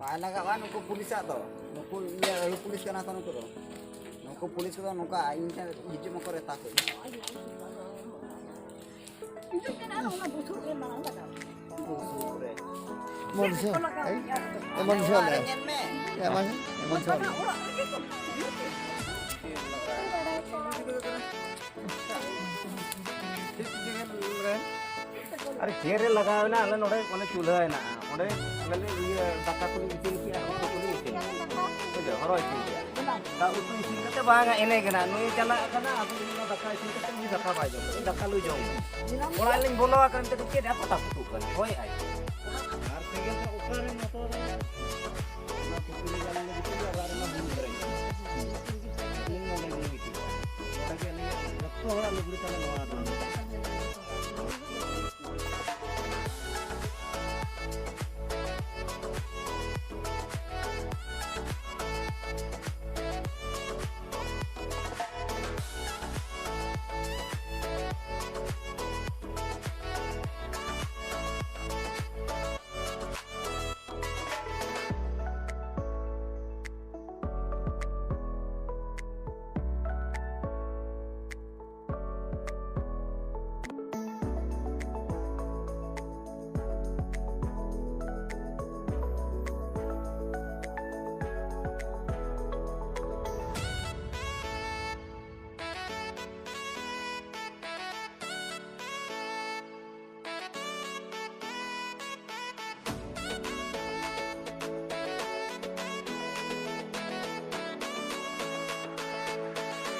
Baik lagawan nuku pulis atau nuku iya lu pulis kan atau nuku do nuku pulis itu nuka ini hiji mau kereta tuh itu kan ada orang busuk yang mana enggak tahu manusia manusia lah ya mas manusia अरे घेरे लगावे ना अल्लाह नोड़े कोने चूल्हा है ना ओड़े अल्लाह ये दाका कुली इसिन किया उनको कुली इसिन तो जो हरो इसिन किया दा उतु इसिन कते बांगा एने गना नुई चला kana aku ini दाका इसिन कते नि दाका बाजो दाका लु जong ओला लिंग बोलो आकन ते दुके दा पता पुतु kan होय आई यार तेगे तो ऊपर में तो